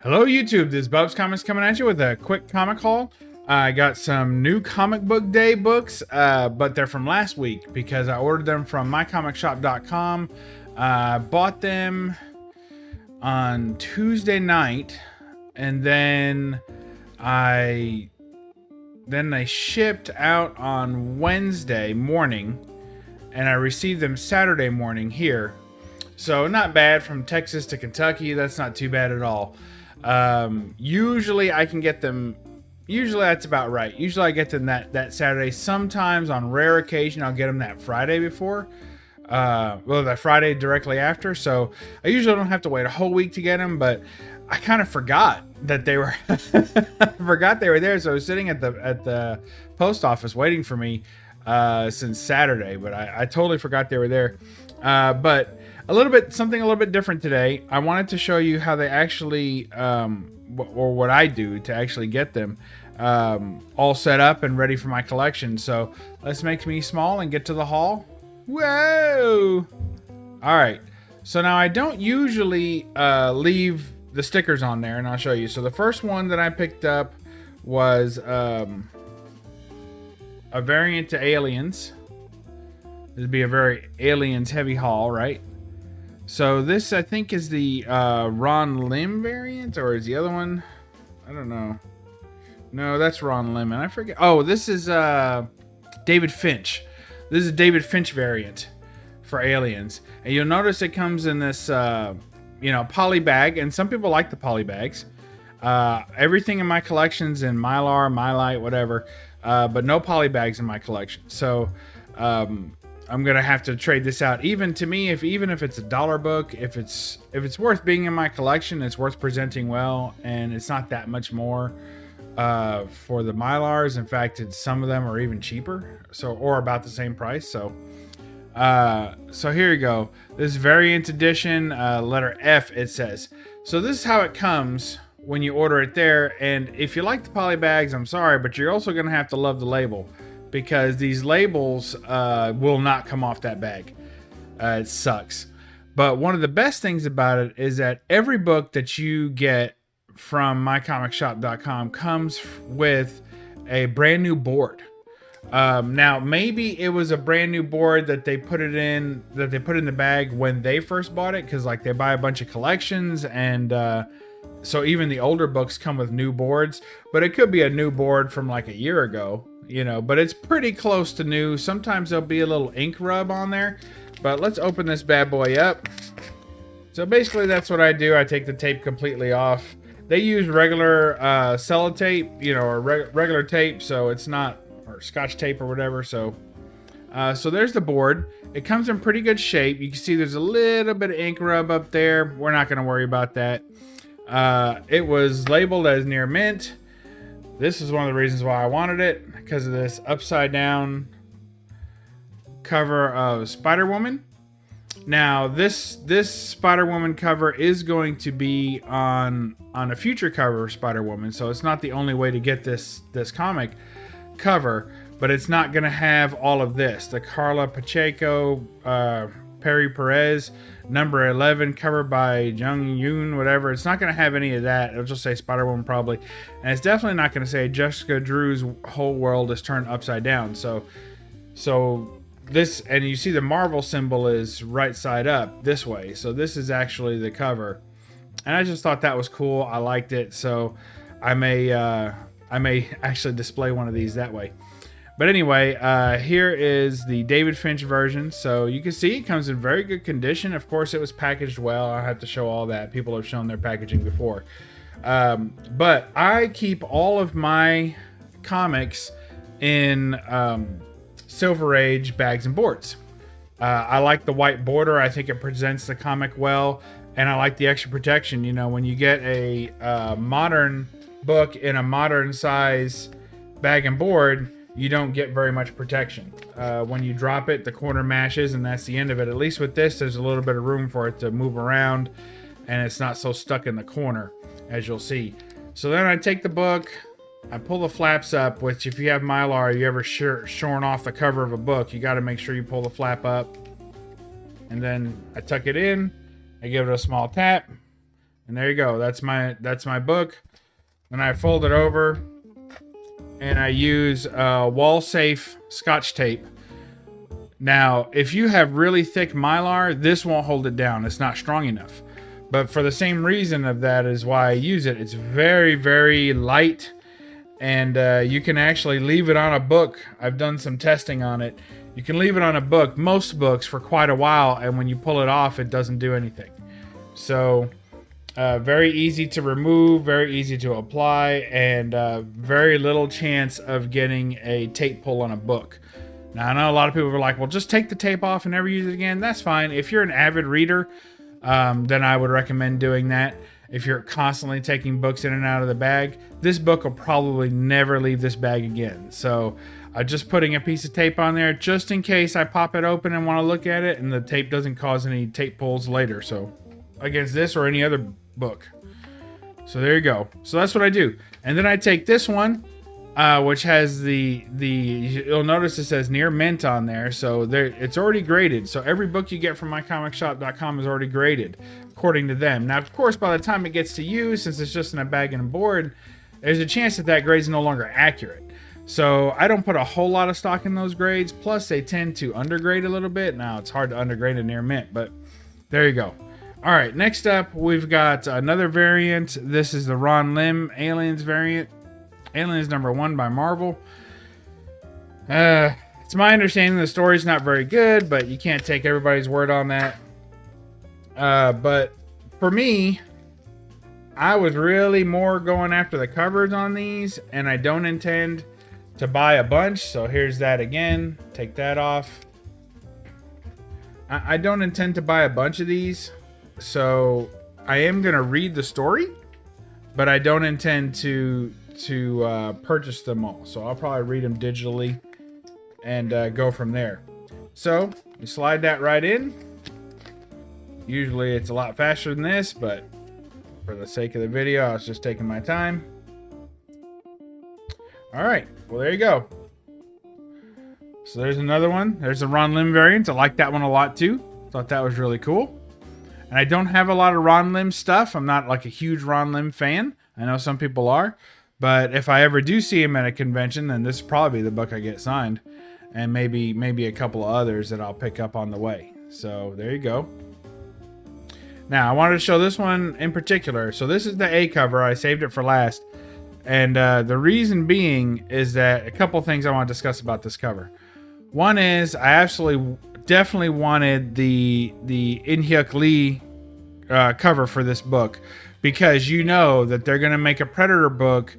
Hello YouTube, this is Bub's Comics coming at you with a quick comic haul. I got some new Comic Book Day books, but they're from last week because I ordered them from MyComicShop.com. Bought them on Tuesday night, and then they shipped out on Wednesday morning, and I received them Saturday morning here. So not bad, from Texas to Kentucky. That's not too bad at all. Usually I can get them. Usually that's about right. Usually I get them that Saturday. Sometimes on rare occasion I'll get them that Friday before. That Friday directly after. So I usually don't have to wait a whole week to get them, but I kind of forgot that they were. Forgot they were there. So I was sitting at the post office waiting for me since Saturday, but I totally forgot they were there. But something a little bit different today. I wanted to show you how they actually, or what I do to actually get them all set up and ready for my collection. So let's make me small and get to the haul. Whoa! All right. So now I don't usually leave the stickers on there, and I'll show you. So the first one that I picked up was a variant to Aliens. This would be a very Aliens heavy haul, right? So this, I think, is the Ron Lim variant, or is the other one? I don't know. No, that's Ron Lim, and I forget. Oh, this is David Finch. This is a David Finch variant for Aliens, and you'll notice it comes in this, poly bag, and some people like the poly bags. Everything in my collection's in Mylar, Mylite, whatever, but no poly bags in my collection. So I'm gonna have to trade this out. Even to me, even if it's a dollar book, if it's worth being in my collection, it's worth presenting well, and it's not that much more for the Mylars. In fact, some of them are even cheaper, or about the same price. So here you go. This variant edition, letter F, it says. So this is how it comes when you order it there. And if you like the poly bags, I'm sorry, but you're also gonna have to love the label, because these labels will not come off that bag. It sucks. But one of the best things about it is that every book that you get from mycomicshop.com comes with a brand new board. Now, maybe it was a brand new board that they put in the bag when they first bought it, because like they buy a bunch of collections, and so even the older books come with new boards. But it could be a new board from like a year ago. But it's pretty close to new. Sometimes there'll be a little ink rub on there, but let's open this bad boy up. So basically that's what I do. I take the tape completely off. They use regular sellotape, or regular tape, so it's not, or scotch tape or whatever. So there's the board. It comes in pretty good shape. You can see there's a little bit of ink rub up there. We're not going to worry about that. It was labeled as near mint. This is one of the reasons why I wanted it, because of this upside down cover of Spider-Woman. Now this Spider-Woman cover is going to be on a future cover of Spider-Woman, so it's not the only way to get this comic cover, but it's not going to have all of this. The Carla Pacheco, Perry Perez, number 11, covered by Jung Yoon, whatever. It's not going to have any of that. It'll just say Spider-Woman probably, and it's definitely not going to say Jessica Drew's whole world is turned upside down. So this, and you see the Marvel symbol is right side up this way. So this is actually the cover, and I just thought that was cool. I liked it, so I may actually display one of these that way. But anyway, here is the David Finch version. So you can see it comes in very good condition. Of course, it was packaged well. I have to show all that. People have shown their packaging before. But I keep all of my comics in Silver Age bags and boards. I like the white border. I think it presents the comic well. And I like the extra protection. When you get a modern book in a modern size bag and board, you don't get very much protection. When you drop it, the corner mashes, and that's the end of it. At least with this, there's a little bit of room for it to move around, and it's not so stuck in the corner, as you'll see. So then I take the book, I pull the flaps up, which if you have Mylar, you ever shorn off the cover of a book, you got to make sure you pull the flap up. And then I tuck it in, I give it a small tap, And there you go. That's my book. And I fold it over, and I use wall safe Scotch tape. Now, if you have really thick Mylar, this won't hold it down. It's not strong enough. But for the same reason of that is why I use it. It's very, very light, and you can actually leave it on a book. I've done some testing on it. You can leave it on a book, most books, for quite a while, and when you pull it off, it doesn't do anything. So, very easy to remove, very easy to apply, and very little chance of getting a tape pull on a book. Now, I know a lot of people are like, well, just take the tape off and never use it again. That's fine. If you're an avid reader, then I would recommend doing that. If you're constantly taking books in and out of the bag, this book will probably never leave this bag again. So just putting a piece of tape on there just in case I pop it open and want to look at it, and the tape doesn't cause any tape pulls later. So against this or any other book. So there you go. So that's what I do. And then I take this one, which has you'll notice it says near mint on there. So it's already graded. So every book you get from MyComicShop.com is already graded according to them. Now, of course, by the time it gets to you, since it's just in a bag and a board, there's a chance that grade is no longer accurate. So I don't put a whole lot of stock in those grades. Plus, they tend to undergrade a little bit. Now, it's hard to undergrade a near mint, but there you go. All right, next up, we've got another variant. This is the Ron Lim Aliens variant. Aliens #1 by Marvel. It's my understanding the story's not very good, but you can't take everybody's word on that. But for me, I was really more going after the covers on these, and I don't intend to buy a bunch. So here's that again. Take that off. I don't intend to buy a bunch of these. So I am going to read the story, but I don't intend to purchase them all. So I'll probably read them digitally and go from there. So you slide that right in. Usually it's a lot faster than this, but for the sake of the video, I was just taking my time. All right, well, there you go. So there's another one. There's the Ron Lim variant. I like that one a lot too. Thought that was really cool. And I don't have a lot of Ron Lim stuff. I'm not like a huge Ron Lim fan. I know some people are. But if I ever do see him at a convention, then this is probably the book I get signed. And maybe a couple of others that I'll pick up on the way. So there you go. Now, I wanted to show this one in particular. So this is the A cover. I saved it for last. And the reason being is that a couple things I want to discuss about this cover. One is I definitely wanted the In-hyuk Lee cover for this book, because you know that they're going to make a Predator book.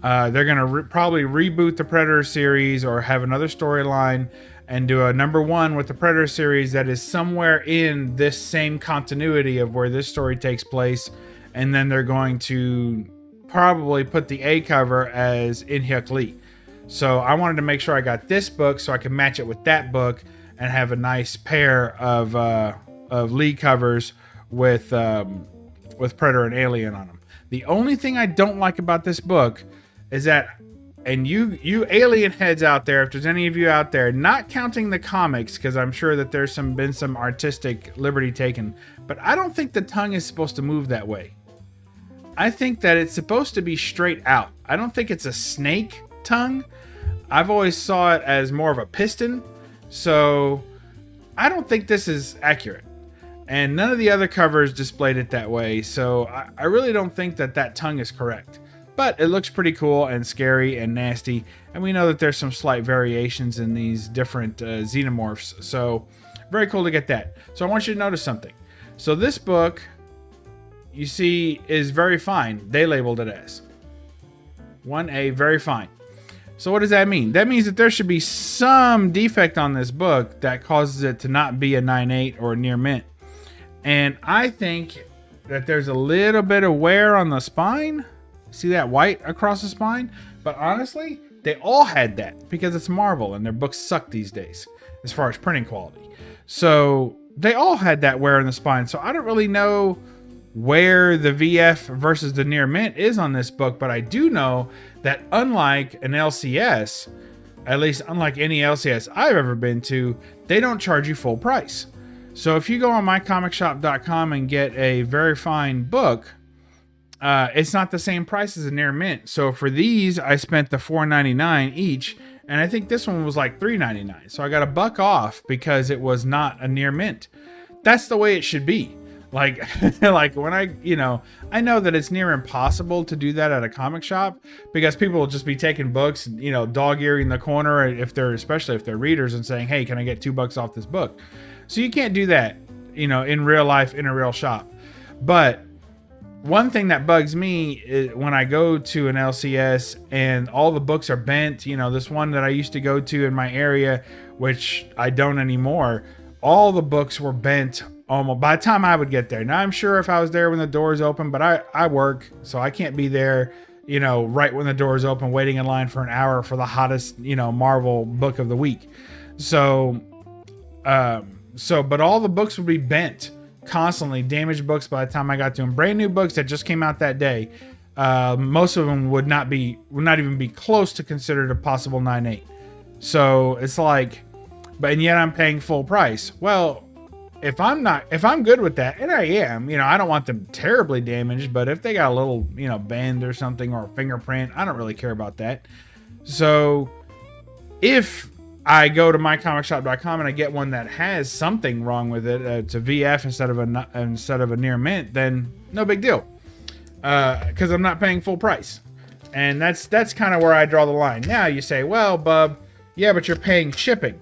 They're going to probably reboot the Predator series or have another storyline and do a #1 with the Predator series that is somewhere in this same continuity of where this story takes place. And then they're going to probably put the A cover as In-hyuk Lee. So I wanted to make sure I got this book so I could match it with that book and have a nice pair of Lee covers with Predator and Alien on them. The only thing I don't like about this book is that, and you Alien heads out there, if there's any of you out there, not counting the comics, because I'm sure that there's been some artistic liberty taken, but I don't think the tongue is supposed to move that way. I think that it's supposed to be straight out. I don't think it's a snake tongue. I've always saw it as more of a piston. So I don't think this is accurate. And none of the other covers displayed it that way. So I really don't think that tongue is correct. But it looks pretty cool and scary and nasty. And we know that there's some slight variations in these different xenomorphs. So very cool to get that. So I want you to notice something. So this book, you see, is very fine. They labeled it as 1A, very fine. So what does that mean? That means that there should be some defect on this book that causes it to not be a 9.8 or a near mint. And I think that there's a little bit of wear on the spine. See that white across the spine? But honestly, they all had that because it's Marvel and their books suck these days as far as printing quality. So they all had that wear in the spine. So I don't really know where the VF versus the near mint is on this book, but I do know that unlike an LCS, at least unlike any LCS I've ever been to, they don't charge you full price. So if you go on mycomicshop.com and get a very fine book, it's not the same price as a near mint. So for these, I spent the $4.99 each, and I think this one was like $3.99. So I got $1 off because it was not a near mint. That's the way it should be. Like, like when I know that it's near impossible to do that at a comic shop because people will just be taking books, dog-earing the corner especially if they're readers and saying, hey, can I get $2 off this book? So you can't do that, in real life, in a real shop. But one thing that bugs me is when I go to an LCS and all the books are bent. This one that I used to go to in my area, which I don't anymore, all the books were bent almost by the time I would get there. Now, I'm sure if I was there when the doors open, but I work, so I can't be there, right when the doors open, waiting in line for an hour for the hottest, Marvel book of the week. So, but all the books would be bent constantly, damaged books by the time I got to them. Brand new books that just came out that day. Most of them would not even be close to considered a possible 9.8. So it's like, and yet I'm paying full price. Well, if I'm good with that, and I am, I don't want them terribly damaged, but if they got a little, bend or something or a fingerprint, I don't really care about that. So if I go to MyComicShop.com and I get one that has something wrong with it, it's a VF instead of a near mint, then no big deal, because I'm not paying full price, and that's kind of where I draw the line. Now you say, well, Bub, yeah, but you're paying shipping.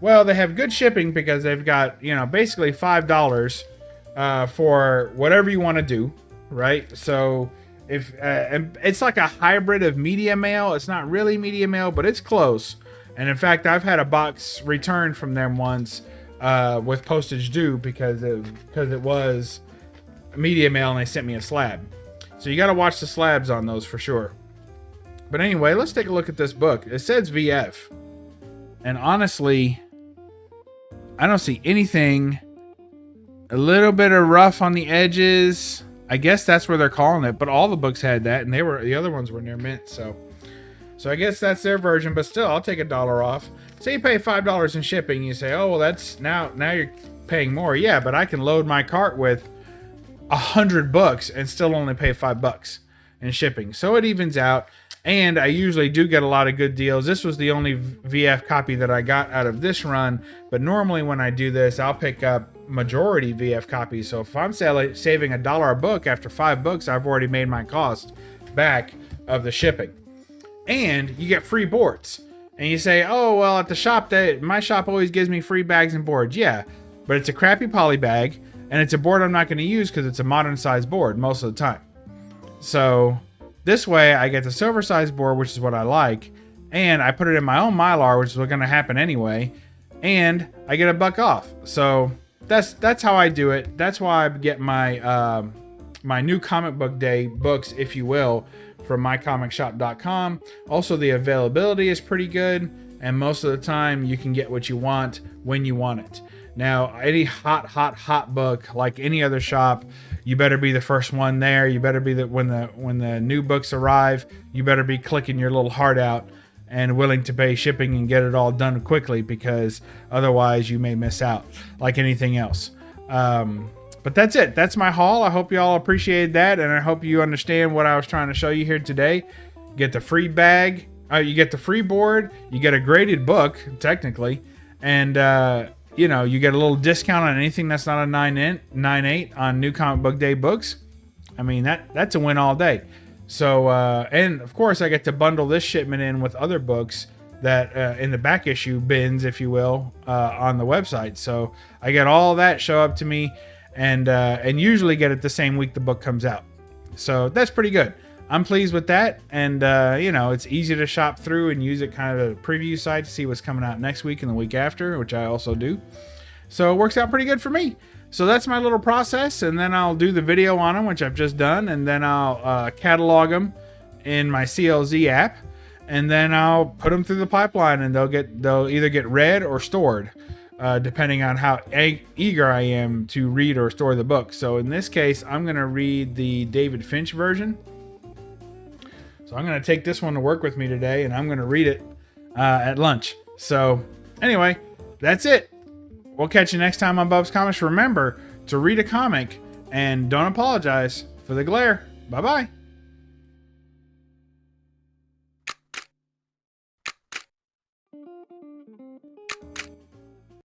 Well, they have good shipping because they've got, basically $5 for whatever you want to do, right? So if and it's like a hybrid of media mail. It's not really media mail, but it's close. And in fact, I've had a box returned from them once with postage due because it was media mail and they sent me a slab. So you got to watch the slabs on those for sure. But anyway, let's take a look at this book. It says VF. And honestly, I don't see anything. A little bit of rough on the edges. I guess that's where they're calling it. But all the books had that, and the other ones were near mint. So I guess that's their version. But still, I'll take $1 off. Say you pay $5 in shipping. You say, oh well, that's now you're paying more. Yeah, but I can load my cart with 100 books and still only pay $5 in shipping. So it evens out. And I usually do get a lot of good deals. This was the only VF copy that I got out of this run. But normally when I do this, I'll pick up majority VF copies. So if I'm saving $1 a book after 5 books, I've already made my cost back of the shipping. And you get free boards. And you say, oh, well, at the shop, my shop always gives me free bags and boards. Yeah, but it's a crappy poly bag. And it's a board I'm not going to use because it's a modern size board most of the time. So this way, I get the silver size board, which is what I like, and I put it in my own Mylar, which is what's going to happen anyway, and I get $1 off. So that's how I do it. That's why I get my my new comic book day books, if you will, from MyComicShop.com. Also, the availability is pretty good, and most of the time you can get what you want when you want it. Now, any hot book, like any other shop, you better be the first one there. You better be when the new books arrive, you better be clicking your little heart out and willing to pay shipping and get it all done quickly, because otherwise you may miss out like anything else. But that's it. That's my haul. I hope you all appreciated that, and I hope you understand what I was trying to show you here today. Get the free bag, you get the free board, you get a graded book technically, and you get a little discount on anything that's not a 9.8 on New Comic Book Day books. I mean, that's a win all day. So, and of course, I get to bundle this shipment in with other books that in the back issue bins, if you will, on the website. So I get all that show up to me, and usually get it the same week the book comes out. So that's pretty good. I'm pleased with that, and it's easy to shop through and use it kind of a preview site to see what's coming out next week and the week after, which I also do. So it works out pretty good for me. So that's my little process, and then I'll do the video on them, which I've just done, and then I'll catalog them in my CLZ app, and then I'll put them through the pipeline, and they'll either get read or stored, depending on how eager I am to read or store the book. So in this case, I'm going to read the David Finch version. So I'm going to take this one to work with me today, and I'm going to read it at lunch. So anyway, that's it. We'll catch you next time on BUB'S Comics. Remember to read a comic and don't apologize for the glare. Bye-bye.